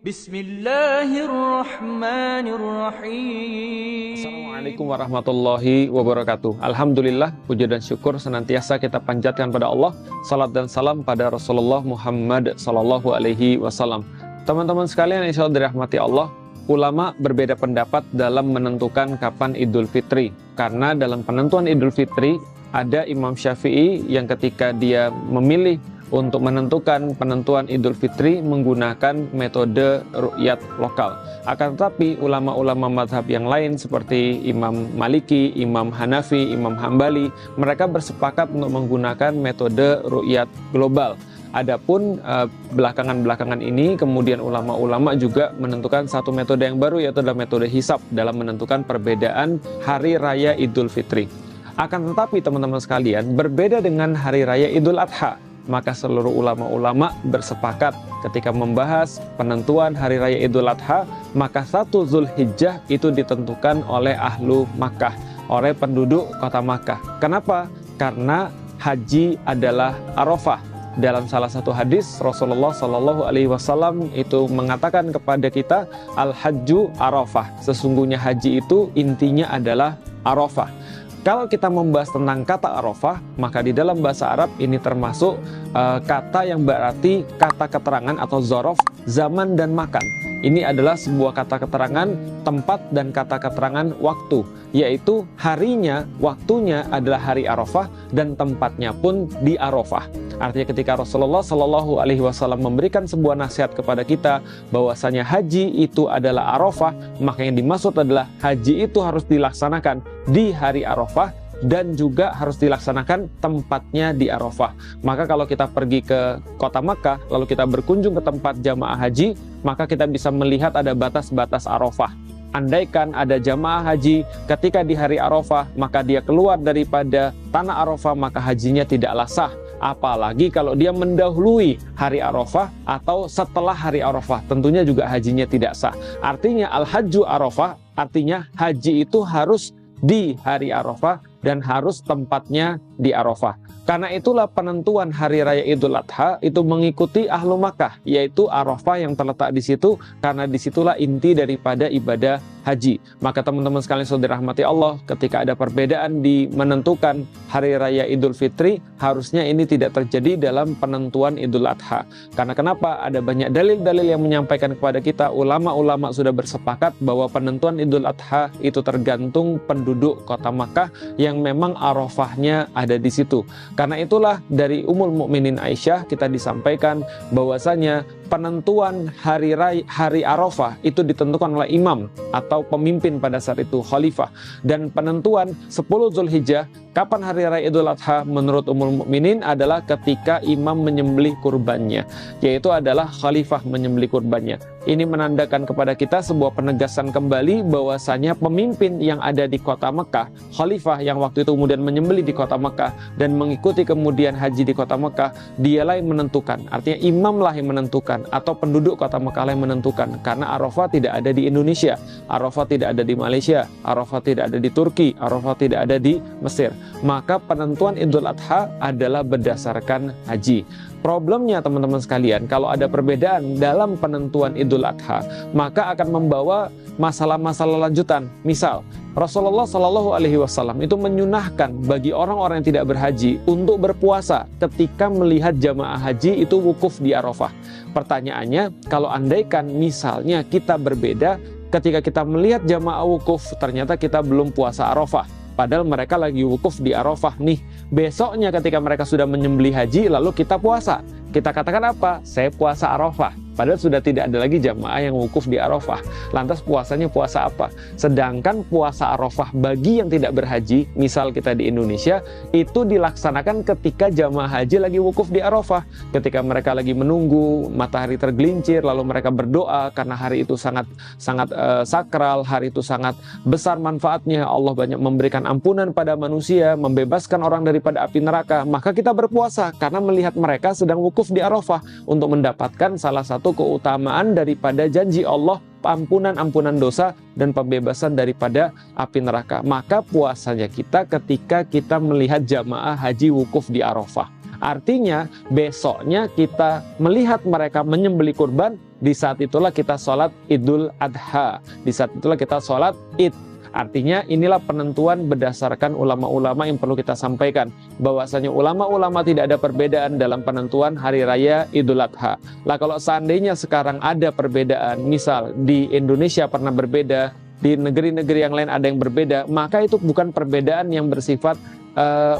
Bismillahirrahmanirrahim. Assalamualaikum warahmatullahi wabarakatuh. Alhamdulillah, puji dan syukur senantiasa kita panjatkan pada Allah. Salat dan salam pada Rasulullah Muhammad sallallahu alaihi wasallam. Teman-teman sekalian, insya Allah dirahmati Allah, ulama berbeda pendapat dalam menentukan kapan Idul Fitri. Karena dalam penentuan Idul Fitri, ada Imam Syafi'i yang ketika dia memilih untuk menentukan penentuan Idul Fitri menggunakan metode ru'yat lokal. Akan tetapi ulama-ulama mazhab yang lain seperti Imam Maliki, Imam Hanafi, Imam Hambali, mereka bersepakat untuk menggunakan metode ru'yat global. Adapun belakangan-belakangan ini kemudian ulama-ulama juga menentukan satu metode yang baru, yaitu adalah metode hisab dalam menentukan perbedaan hari raya Idul Fitri. Akan tetapi teman-teman sekalian, berbeda dengan hari raya Idul Adha, maka seluruh ulama-ulama bersepakat ketika membahas penentuan hari raya Idul Adha, maka 1 Zulhijjah itu ditentukan oleh ahlu Makkah, oleh penduduk kota Makkah. Kenapa? Karena haji adalah Arafah. Dalam salah satu hadis Rasulullah Shallallahu Alaihi Wasallam itu mengatakan kepada kita, al-hajju Arafah. Sesungguhnya haji itu intinya adalah Arafah. Kalau kita membahas tentang kata Arafah, maka di dalam bahasa Arab ini termasuk kata yang berarti kata keterangan atau zorof, zaman dan makan. Ini adalah sebuah kata keterangan tempat dan kata keterangan waktu, yaitu harinya, waktunya adalah hari Arafah dan tempatnya pun di Arafah. Artinya ketika Rasulullah Shallallahu Alaihi Wasallam memberikan sebuah nasihat kepada kita bahwasanya haji itu adalah Arafah, maka yang dimaksud adalah haji itu harus dilaksanakan di hari Arafah dan juga harus dilaksanakan tempatnya di Arafah. Maka kalau kita pergi ke kota Makkah, lalu kita berkunjung ke tempat jamaah haji, maka kita bisa melihat ada batas-batas Arafah. Andaikan ada jamaah haji ketika di hari Arafah, maka dia keluar daripada tanah Arafah, maka hajinya tidaklah sah. Apalagi kalau dia mendahului hari Arafah atau setelah hari Arafah, tentunya juga hajinya tidak sah. Artinya al-hajju Arafah, artinya haji itu harus di hari Arafah dan harus tempatnya di Arafah. Karena itulah penentuan hari raya Idul Adha itu mengikuti ahlu Makkah, yaitu Arafah yang terletak di situ, karena disitulah inti daripada ibadah haji. Maka teman-teman sekalian saudara rahmati Allah, ketika ada perbedaan di menentukan hari raya Idul Fitri, harusnya ini tidak terjadi dalam penentuan Idul Adha. Karena kenapa? Ada banyak dalil-dalil yang menyampaikan kepada kita, ulama-ulama sudah bersepakat bahwa penentuan Idul Adha itu tergantung penduduk kota Makkah yang memang Arafahnya ada di situ. Karena itulah dari Ummul Mukminin Aisyah kita disampaikan bahwasanya penentuan hari Arafah itu ditentukan oleh imam atau pemimpin pada saat itu, khalifah. Dan penentuan 10 Zulhijjah, kapan hari raya Idul Adha menurut Ummul Mukminin adalah ketika imam menyembelih kurbannya, yaitu adalah khalifah menyembelih kurbannya. Ini menandakan kepada kita sebuah penegasan kembali bahwasanya pemimpin yang ada di kota Mekah, khalifah yang waktu itu kemudian menyembelih di kota Mekah dan mengikuti kemudian haji di kota Mekah, dialah yang menentukan. Artinya imamlah yang menentukan atau penduduk kota Mekah yang menentukan. Karena Arafah tidak ada di Indonesia, Arafah tidak ada di Malaysia, Arafah tidak ada di Turki, Arafah tidak ada di Mesir. Maka penentuan Idul Adha adalah berdasarkan haji. Problemnya teman-teman sekalian, kalau ada perbedaan dalam penentuan Idul Adha, maka akan membawa masalah-masalah lanjutan. Misal, Rasulullah Shallallahu Alaihi Wasallam itu menyunahkan bagi orang-orang yang tidak berhaji untuk berpuasa ketika melihat jamaah haji itu wukuf di Arafah. Pertanyaannya, kalau andaikan misalnya kita berbeda ketika kita melihat jamaah wukuf, ternyata kita belum puasa Arafah. Padahal mereka lagi wukuf di Arafah nih. Besoknya ketika mereka sudah menyembelih haji, lalu kita puasa. Kita katakan apa? Saya puasa Arafah. Padahal sudah tidak ada lagi jamaah yang wukuf di Arafah. Lantas puasanya puasa apa? Sedangkan puasa Arafah bagi yang tidak berhaji, misal kita di Indonesia, itu dilaksanakan ketika jamaah haji lagi wukuf di Arafah. Ketika mereka lagi menunggu matahari tergelincir, lalu mereka berdoa karena hari itu sangat sakral, hari itu sangat besar manfaatnya. Allah banyak memberikan ampunan pada manusia, membebaskan orang daripada api neraka. Maka kita berpuasa karena melihat mereka sedang wukuf di Arafah untuk mendapatkan salah satu keutamaan daripada janji Allah, ampunan dosa dan pembebasan daripada api neraka. Maka puasanya kita ketika kita melihat jamaah haji wukuf di Arafah. Artinya besoknya kita melihat mereka menyembelih kurban, di saat itulah kita sholat Idul Adha, di saat itulah kita sholat Id. Artinya inilah penentuan berdasarkan ulama-ulama yang perlu kita sampaikan, bahwasanya ulama-ulama tidak ada perbedaan dalam penentuan hari raya Idul Adha. Lah kalau seandainya sekarang ada perbedaan, misal di Indonesia pernah berbeda, di negeri-negeri yang lain ada yang berbeda, maka itu bukan perbedaan yang bersifat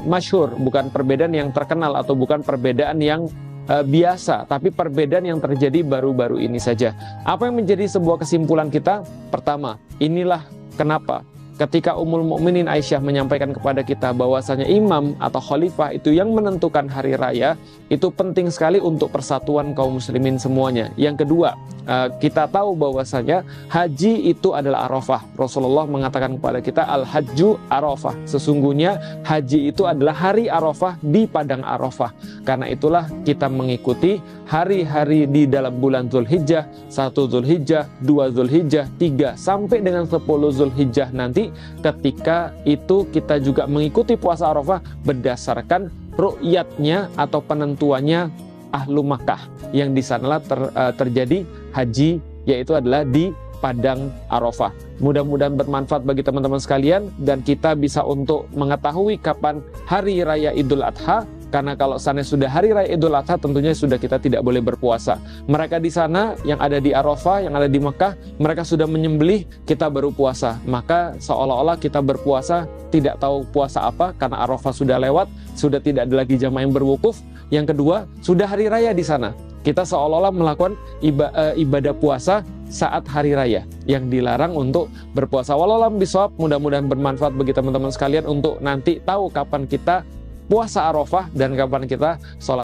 masyhur, bukan perbedaan yang terkenal, atau bukan perbedaan yang biasa, tapi perbedaan yang terjadi baru-baru ini saja. Apa yang menjadi sebuah kesimpulan kita? Pertama, inilah kenapa ketika Ummul Mukminin Aisyah menyampaikan kepada kita bahwasanya imam atau khalifah itu yang menentukan hari raya, itu penting sekali untuk persatuan kaum muslimin semuanya. Yang kedua, kita tahu bahwasanya haji itu adalah Arafah. Rasulullah mengatakan kepada kita, al-hajju Arafah. Sesungguhnya haji itu adalah hari Arafah di padang Arafah. Karena itulah kita mengikuti hari-hari di dalam bulan Zulhijjah, 1 Zulhijjah, 2 Zulhijjah, 3 sampai dengan 10 Zulhijjah nanti. Ketika itu kita juga mengikuti puasa Arafah berdasarkan ru'yatnya atau penentuannya Ahlu Makkah, yang di sanalah terjadi haji, yaitu adalah di padang Arafah. Mudah-mudahan bermanfaat bagi teman-teman sekalian, dan kita bisa untuk mengetahui kapan hari raya Idul Adha. Karena kalau sana sudah hari raya Idul Adha, tentunya sudah kita tidak boleh berpuasa. Mereka di sana yang ada di Arafah, yang ada di Mekah, mereka sudah menyembelih, kita baru puasa. Maka seolah-olah kita berpuasa tidak tahu puasa apa, karena Arafah sudah lewat, sudah tidak ada lagi jamaah yang berwukuf. Yang kedua, sudah hari raya di sana. Kita seolah-olah melakukan ibadah puasa saat hari raya, yang dilarang untuk berpuasa. Wallahu a'lam bishawab. Mudah-mudahan bermanfaat bagi teman-teman sekalian untuk nanti tahu kapan kita puasa Arafah dan kapan kita sholat